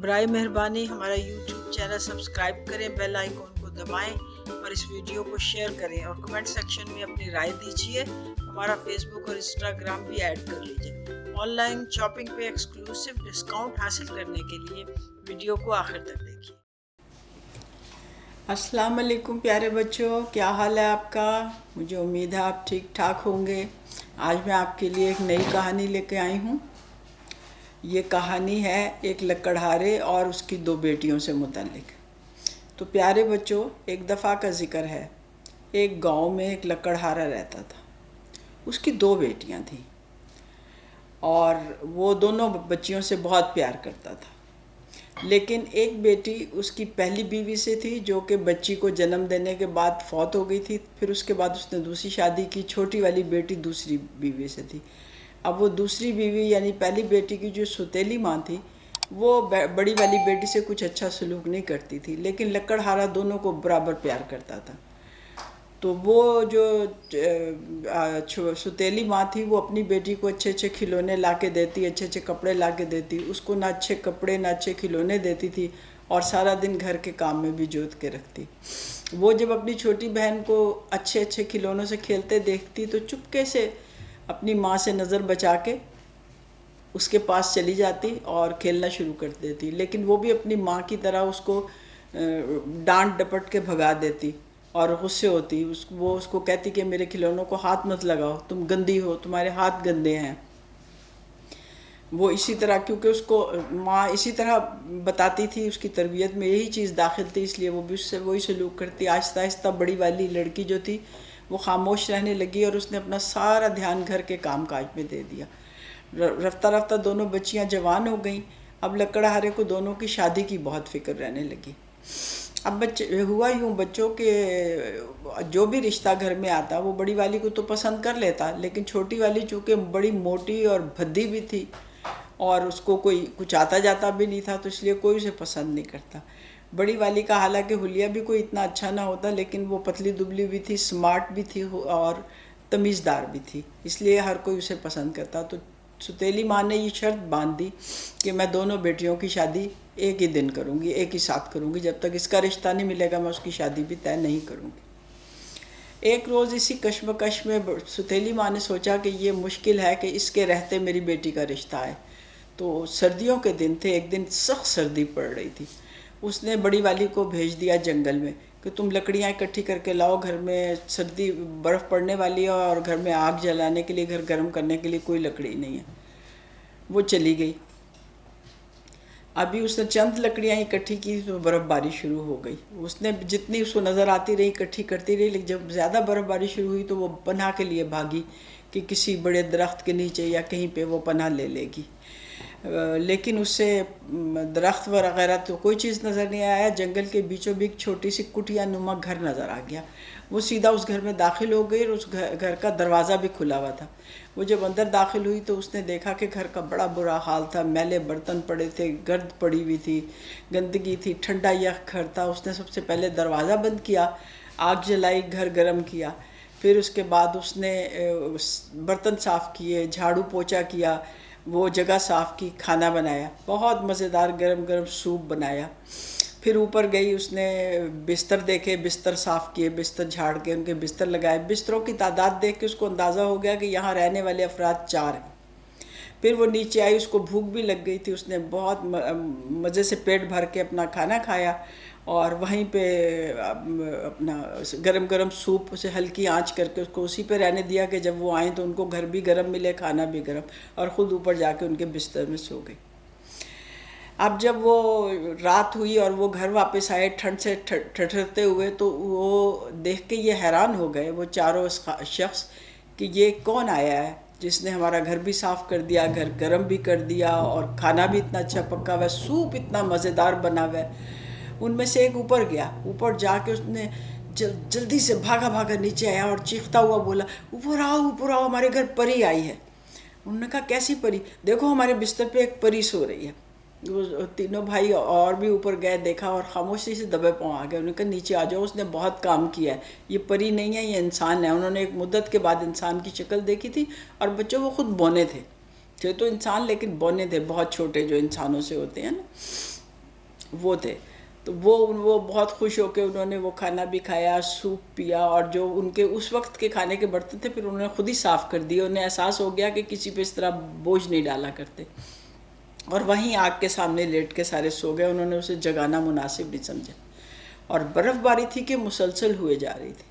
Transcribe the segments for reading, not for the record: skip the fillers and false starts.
برائے مہربانی ہمارا یوٹیوب چینل سبسکرائب کریں، بیل آئیکن کو دبائیں اور اس ویڈیو کو شیئر کریں اور کمنٹ سیکشن میں اپنی رائے دیجیے۔ ہمارا فیس بک اور انسٹاگرام بھی ایڈ کر لیجیے۔ آن لائن شاپنگ پہ ایکسکلوسیو ڈسکاؤنٹ حاصل کرنے کے لیے ویڈیو کو آخر تک دیکھیے۔ السلام علیکم پیارے بچوں، کیا حال ہے آپ کا؟ مجھے امید ہے آپ ٹھیک ٹھاک ہوں گے۔ آج میں آپ کے لیے ایک نئی کہانی لے کے آئی ہوں۔ یہ کہانی ہے ایک لکڑہارے اور اس کی دو بیٹیوں سے متعلق۔ تو پیارے بچوں، ایک دفعہ کا ذکر ہے، ایک گاؤں میں ایک لکڑہارا رہتا تھا۔ اس کی دو بیٹیاں تھیں اور وہ دونوں بچیوں سے بہت پیار کرتا تھا۔ لیکن ایک بیٹی اس کی پہلی بیوی سے تھی جو کہ بچی کو جنم دینے کے بعد فوت ہو گئی تھی۔ پھر اس کے بعد اس نے دوسری شادی کی، چھوٹی والی بیٹی دوسری بیوی سے تھی۔ اب وہ دوسری بیوی یعنی پہلی بیٹی کی جو سوتیلی ماں تھی وہ بڑی والی بیٹی سے کچھ اچھا سلوک نہیں کرتی تھی، لیکن لکڑہارا دونوں کو برابر پیار کرتا تھا۔ تو وہ جو سوتیلی ماں تھی وہ اپنی بیٹی کو اچھے اچھے کھلونے لا کے دیتی، اچھے اچھے کپڑے لا کے دیتی۔ اس کو نہ اچھے کپڑے نہ اچھے کھلونے دیتی تھی اور سارا دن گھر کے کام میں بھی جوت کے رکھتی۔ وہ جب اپنی چھوٹی بہن کو اچھے اچھے کھلونوں سے کھیلتے دیکھتی تو چپکے سے اپنی ماں سے نظر بچا کے اس کے پاس چلی جاتی اور کھیلنا شروع کر دیتی، لیکن وہ بھی اپنی ماں کی طرح اس کو ڈانٹ ڈپٹ کے بھگا دیتی اور غصے ہوتی۔ وہ اس کو کہتی کہ میرے کھلونوں کو ہاتھ مت لگاؤ، تم گندی ہو، تمہارے ہاتھ گندے ہیں۔ وہ اسی طرح، کیونکہ اس کو ماں اسی طرح بتاتی تھی، اس کی تربیت میں یہی چیز داخل تھی، اس لیے وہ بھی اس سے وہی سلوک کرتی۔ آہستہ آہستہ بڑی والی لڑکی جو تھی وہ خاموش رہنے لگی اور اس نے اپنا سارا دھیان گھر کے کام کاج میں دے دیا۔ رفتہ رفتہ دونوں بچیاں جوان ہو گئیں۔ اب لکڑہارے کو دونوں کی شادی کی بہت فکر رہنے لگی۔ اب ہوا یوں بچوں کہ جو بھی رشتہ گھر میں آتا وہ بڑی والی کو تو پسند کر لیتا، لیکن چھوٹی والی چونکہ بڑی موٹی اور بھدی بھی تھی اور اس کو کوئی کچھ آتا جاتا بھی نہیں تھا، تو اس لیے کوئی اسے پسند نہیں کرتا۔ بڑی والی کا حالانکہ حلیہ بھی کوئی اتنا اچھا نہ ہوتا، لیکن وہ پتلی دبلی بھی تھی، سمارٹ بھی تھی اور تمیزدار بھی تھی، اس لیے ہر کوئی اسے پسند کرتا۔ تو سوتیلی ماں نے یہ شرط باندھ دی کہ میں دونوں بیٹیوں کی شادی ایک ہی دن کروں گی، ایک ہی ساتھ کروں گی، جب تک اس کا رشتہ نہیں ملے گا میں اس کی شادی بھی طے نہیں کروں گی۔ ایک روز اسی کشمکش میں سوتیلی ماں نے سوچا کہ یہ مشکل ہے کہ اس کے رہتے میری بیٹی کا رشتہ آئے۔ تو سردیوں کے دن تھے، ایک دن سخت سردی پڑ رہی تھی۔ اس نے بڑی والی کو بھیج دیا جنگل میں کہ تم لکڑیاں اکٹھی کر کے لاؤ، گھر میں سردی برف پڑنے والی ہے اور گھر میں آگ جلانے کے لیے، گھر گرم کرنے کے لیے کوئی لکڑی نہیں ہے۔ وہ چلی گئی۔ ابھی اس نے چند لکڑیاں اکٹھی کی تو برف باری شروع ہو گئی۔ اس نے جتنی اس کو نظر آتی رہی اکٹھی کرتی رہی، لیکن جب زیادہ برف باری شروع ہوئی تو وہ پناہ کے لیے بھاگی کہ کسی بڑے درخت کے نیچے یا کہیں پہ وہ پناہ لے لے گی، لیکن اس سے درخت وغیرہ تو کوئی چیز نظر نہیں آیا۔ جنگل کے بیچوں بیچ چھوٹی سی کٹیا نما گھر نظر آ گیا۔ وہ سیدھا اس گھر میں داخل ہو گئی اور اس گھر کا دروازہ بھی کھلا ہوا تھا۔ وہ جب اندر داخل ہوئی تو اس نے دیکھا کہ گھر کا بڑا برا حال تھا، میلے برتن پڑے تھے، گرد پڑی ہوئی تھی، گندگی تھی، ٹھنڈا یخ گھر تھا۔ اس نے سب سے پہلے دروازہ بند کیا، آگ جلائی، گھر گرم کیا، پھر اس کے بعد اس نے برتن صاف کیے، جھاڑو پوچھا کیا، وہ جگہ صاف کی، کھانا بنایا، بہت مزیدار گرم گرم سوپ بنایا۔ پھر اوپر گئی، اس نے بستر دیکھے، بستر صاف کیے، بستر جھاڑ کے ان کے بستر لگائے۔ بستروں کی تعداد دیکھ کے اس کو اندازہ ہو گیا کہ یہاں رہنے والے افراد 4 ہیں۔ پھر وہ نیچے آئی، اس کو بھوک بھی لگ گئی تھی، اس نے بہت مزے سے پیٹ بھر کے اپنا کھانا کھایا اور وہیں پہ اپنا گرم گرم سوپ اسے ہلکی آنچ کر کے اس کو اسی پہ رہنے دیا کہ جب وہ آئیں تو ان کو گھر بھی گرم ملے، کھانا بھی گرم، اور خود اوپر جا کے ان کے بستر میں سو گئی۔ اب جب وہ رات ہوئی اور وہ گھر واپس آئے ٹھنڈ سے ٹھٹھرتے ہوئے تو وہ دیکھ کے یہ حیران ہو گئے وہ چاروں شخص کہ یہ کون آیا ہے جس نے ہمارا گھر بھی صاف کر دیا، گھر گرم بھی کر دیا اور کھانا بھی اتنا اچھا پکا ہوا ہے، سوپ اتنا مزیدار بنا ہوا ہے۔ ان میں سے ایک اوپر گیا، اوپر جا کے اس نے جلدی سے بھاگا بھاگا نیچے آیا اور چیختا ہوا بولا، اوپر آؤ اوپر آؤ، ہمارے گھر پری آئی ہے۔ انہوں نے کہا کیسی پری؟ دیکھو ہمارے بستر پہ ایک پری سو رہی ہے۔ وہ تینوں بھائی اور بھی اوپر گئے، دیکھا اور خاموشی سے دبے پاؤں آ گئے۔ انہوں نے کہا نیچے آ جاؤ، اس نے بہت کام کیا ہے، یہ پری نہیں ہے، یہ انسان ہے۔ انہوں نے ایک مدت کے بعد انسان کی شکل دیکھی تھی اور بچوں وہ خود بونے تھے تو انسان لیکن بونے تھے، بہت چھوٹے جو انسانوں سے ہوتے ہیں نا۔ وہ تھے. تو وہ بہت خوش ہو کے انہوں نے وہ کھانا بھی کھایا, سوپ پیا, اور جو ان کے اس وقت کے کھانے کے برتن تھے پھر انہوں نے خود ہی صاف کر دیے. انہیں احساس ہو گیا کہ کسی پہ اس طرح بوجھ نہیں ڈالا کرتے, اور وہیں آگ کے سامنے لیٹ کے سارے سو گئے. انہوں نے اسے جگانا مناسب نہیں سمجھا, اور برف باری تھی کہ مسلسل ہوئے جا رہی تھی.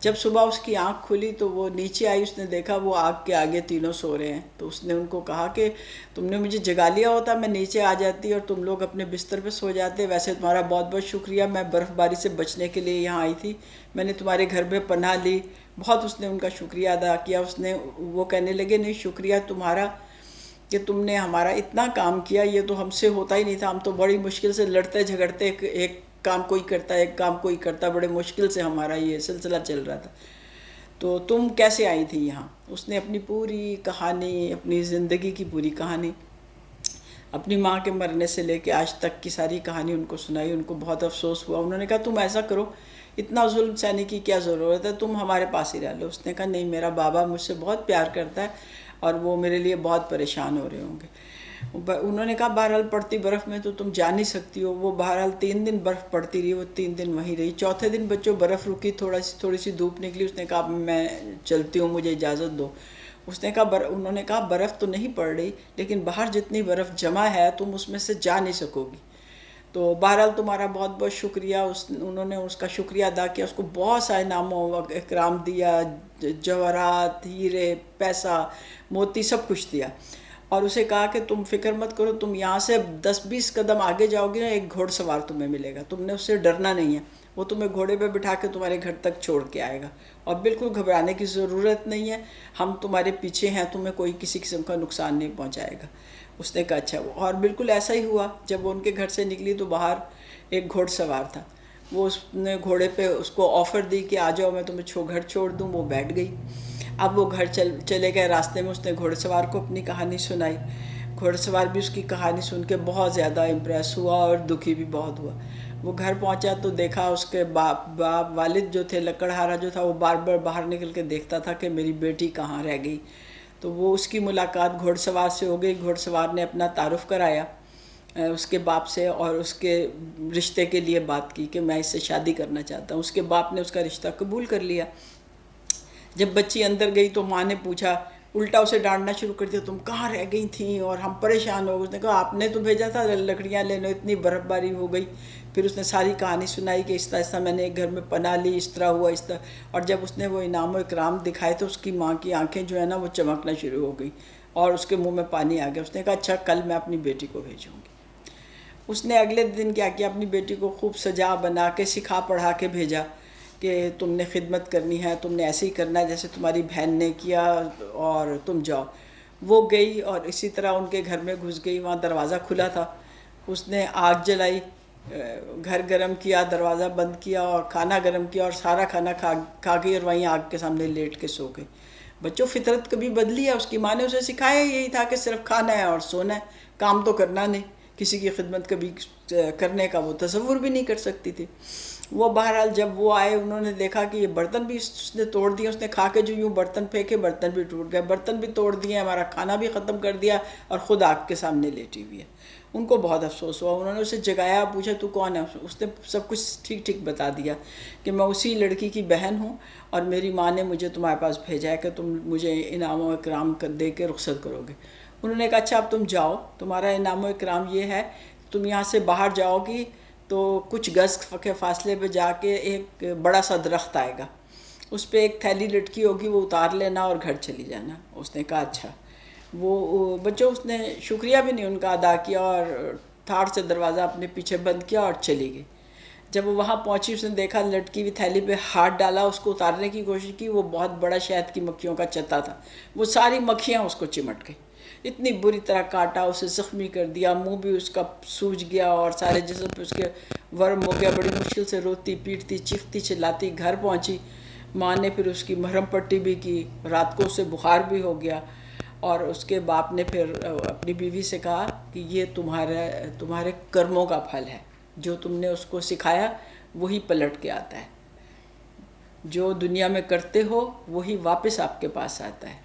جب صبح اس کی آنکھ کھلی تو وہ نیچے آئی, اس نے دیکھا وہ آگ کے آگے تینوں سو رہے ہیں. تو اس نے ان کو کہا کہ تم نے مجھے جگا لیا ہوتا, میں نیچے آ جاتی اور تم لوگ اپنے بستر پہ سو جاتے. ویسے تمہارا بہت بہت شکریہ, میں برف باری سے بچنے کے لیے یہاں آئی تھی, میں نے تمہارے گھر میں پناہ لی. بہت اس نے ان کا شکریہ ادا کیا. وہ کہنے لگے نہیں, شکریہ تمہارا کہ تم نے ہمارا اتنا کام کیا, یہ تو ہم سے ہوتا ہی نہیں تھا. ہم تو بڑی مشکل سے لڑتے جھگڑتے, ایک کام کوئی کرتا ایک کام کوئی کرتا, بڑے مشکل سے ہمارا یہ سلسلہ چل رہا تھا. تو تم کیسے آئی تھی یہاں؟ اس نے اپنی پوری کہانی, اپنی زندگی کی پوری کہانی, اپنی ماں کے مرنے سے لے کے آج تک کی ساری کہانی ان کو سنائی. ان کو بہت افسوس ہوا. انہوں نے کہا تم ایسا کرو, اتنا ظلم سہنے کی کیا ضرورت ہے, تم ہمارے پاس ہی رہ لو. اس نے کہا نہیں, میرا بابا مجھ سے بہت پیار کرتا ہے اور وہ میرے لیے بہت پریشان ہو رہے ہوں گے. انہوں نے کہا بہرحال پڑتی برف میں تو تم جا نہیں سکتی ہو. وہ بہرحال 3 دن برف پڑتی رہی, وہ 3 دن وہیں رہی. چوتھے دن بچوں برف رکی, تھوڑی سی دھوپ نکلی. اس نے کہا میں چلتی ہوں, مجھے اجازت دو. انہوں نے کہا برف تو نہیں پڑ رہی, لیکن باہر جتنی برف جمع ہے تم اس میں سے جا نہیں سکو گی. تو بہرحال تمہارا بہت بہت شکریہ. انہوں نے اس کا شکریہ ادا کیا, اس کو بہت سارے انعاموں اکرام دیا, جواہرات, ہیرے, پیسہ, موتی, سب کچھ دیا. اور اسے کہا کہ تم فکر مت کرو, تم یہاں سے 10-20 قدم آگے جاؤ گی نا, ایک گھوڑ سوار تمہیں ملے گا, تم نے اس سے ڈرنا نہیں ہے. وہ تمہیں گھوڑے پہ بٹھا کے تمہارے گھر تک چھوڑ کے آئے گا, اور بالکل گھبرانے کی ضرورت نہیں ہے, ہم تمہارے پیچھے ہیں, تمہیں کوئی کسی قسم کا نقصان نہیں پہنچائے گا. اس نے کہا اچھا. اور بالکل ایسا ہی ہوا. جب وہ ان کے گھر سے نکلی تو باہر ایک گھوڑ سوار تھا. وہ اس نے گھوڑے پہ اس کو آفر دی کہ آ جاؤ, میں تمہیں گھر چھوڑ دوں. وہ بیٹھ گئی. اب وہ گھر چلے گئے. راستے میں اس نے گھوڑ سوار کو اپنی کہانی سنائی. گھوڑ سوار بھی اس کی کہانی سن کے بہت زیادہ امپریس ہوا اور دکھی بھی بہت ہوا. وہ گھر پہنچا تو دیکھا اس کے والد جو تھے, لکڑہارا جو تھا, وہ بار بار باہر نکل کے دیکھتا تھا کہ میری بیٹی کہاں رہ گئی. تو وہ اس کی ملاقات گھوڑ سوار سے ہو گئی. گھوڑ سوار نے اپنا تعارف کرایا اس کے باپ سے, اور اس کے رشتے کے لیے بات کی کہ میں اس سے شادی کرنا چاہتا ہوں. اس کے باپ نے اس کا رشتہ قبول کر لیا. جب بچی اندر گئی تو ماں نے پوچھا, الٹا اسے ڈانٹنا شروع کر دیا, تم کہاں رہ گئی تھیں اور ہم پریشان ہو گئے. اس نے کہا آپ نے تو بھیجا تھا لکڑیاں لینے, اتنی برف باری ہو گئی. پھر اس نے ساری کہانی سنائی کہ اس طرح میں نے ایک گھر میں پناہ لی, اس طرح ہوا, اس طرح. اور جب اس نے وہ انعام و اکرام دکھائے تو اس کی ماں کی آنکھیں جو ہے نا وہ چمکنا شروع ہو گئی, اور اس کے منہ میں پانی آ گیا. اس نے کہا اچھا کل میں اپنی بیٹی کو بھیجوں گی. اس نے اگلے دن کیا کیا, اپنی بیٹی کو خوب سجا بنا کے سکھا پڑھا کے بھیجا کہ تم نے خدمت کرنی ہے, تم نے ایسے ہی کرنا ہے جیسے تمہاری بہن نے کیا, اور تم جاؤ. وہ گئی اور اسی طرح ان کے گھر میں گھس گئی. وہاں دروازہ کھلا تھا. اس نے آگ جلائی, گھر گرم کیا, دروازہ بند کیا اور کھانا گرم کیا, اور سارا کھانا کھا گئی, اور وہیں آگ کے سامنے لیٹ کے سو گئی. بچوں فطرت کبھی بدلی ہے؟ اس کی ماں نے اسے سکھایا یہی تھا کہ صرف کھانا ہے اور سونا ہے, کام تو کرنا نہیں. کسی کی خدمت کبھی کرنے کا وہ تصور بھی نہیں کر سکتی تھی. وہ بہرحال جب وہ آئے, انہوں نے دیکھا کہ یہ برتن بھی اس نے توڑ دیے. اس نے کھا کے جو یوں برتن پھینکے, برتن بھی ٹوٹ گئے, برتن بھی توڑ دیے, ہمارا کھانا بھی ختم کر دیا, اور خود آگ کے سامنے لیٹی ہوئی ہے. ان کو بہت افسوس ہوا. انہوں نے اسے جگایا, پوچھا تو کون ہے؟ اس نے سب کچھ ٹھیک ٹھیک بتا دیا کہ میں اسی لڑکی کی بہن ہوں, اور میری ماں نے مجھے تمہارے پاس بھیجا ہے کہ تم مجھے انعام و اکرام دے کے رخصت کرو گے. انہوں نے کہا اچھا اب تم جاؤ, تمہارا انعام و اکرام یہ ہے, تم یہاں سے باہر جاؤ گی تو کچھ گز کے فاصلے پہ جا کے ایک بڑا سا درخت آئے گا, اس پہ ایک تھیلی لٹکی ہوگی, وہ اتار لینا اور گھر چلی جانا. اس نے کہا اچھا. وہ بچوں اس نے شکریہ بھی نہیں ان کا ادا کیا, اور تھاڑ سے دروازہ اپنے پیچھے بند کیا اور چلی گئی. جب وہ وہاں پہنچی, اس نے دیکھا لٹکی ہوئی تھیلی پہ ہاتھ ڈالا, اس کو اتارنے کی کوشش کی. وہ بہت بڑا شہد کی مکھیوں کا چتا تھا. وہ ساری مکھیاں اس کو چمٹ گئی, اتنی بری طرح کاٹا, اسے زخمی کر دیا, منہ بھی اس کا سوج گیا, اور سارے جسم پہ اس کے ورم ہو گیا. بڑی مشکل سے روتی پیٹتی, چیختی چلاتی گھر پہنچی. ماں نے پھر اس کی مرہم پٹی بھی کی, رات کو اسے بخار بھی ہو گیا. اور اس کے باپ نے پھر اپنی بیوی سے کہا کہ یہ تمہارے کرموں کا پھل ہے, جو تم نے اس کو سکھایا وہی پلٹ کے آتا ہے, جو دنیا میں کرتے ہو وہی واپس آپ کے پاس آتا ہے.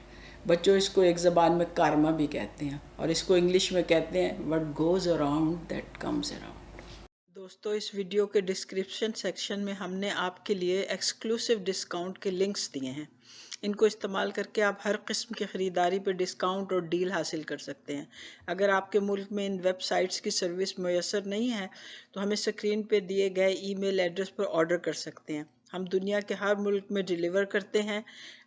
بچوں اس کو ایک زبان میں کارما بھی کہتے ہیں, اور اس کو انگلش میں کہتے ہیں what goes around that comes around. دوستو اس ویڈیو کے ڈسکرپشن سیکشن میں ہم نے آپ کے لیے ایکسکلوسیو ڈسکاؤنٹ کے لنکس دیے ہیں. ان کو استعمال کر کے آپ ہر قسم کی خریداری پہ ڈسکاؤنٹ اور ڈیل حاصل کر سکتے ہیں. اگر آپ کے ملک میں ان ویب سائٹس کی سروس میسر نہیں ہے تو ہمیں اسکرین پہ دیے گئے ای میل ایڈریس پر آرڈر کر سکتے ہیں. ہم دنیا کے ہر ملک میں ڈیلیور کرتے ہیں.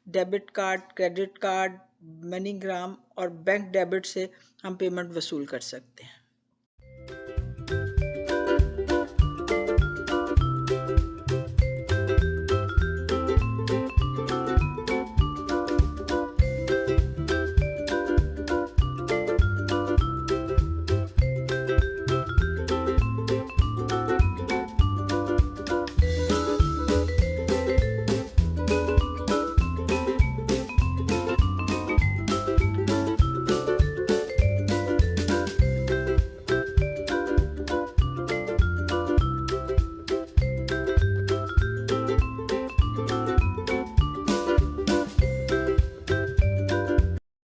ڈیبٹ کارڈ، کریڈٹ کارڈ، منی گرام اور بینک ڈیبٹ سے ہم پیمنٹ وصول کر سکتے ہیں.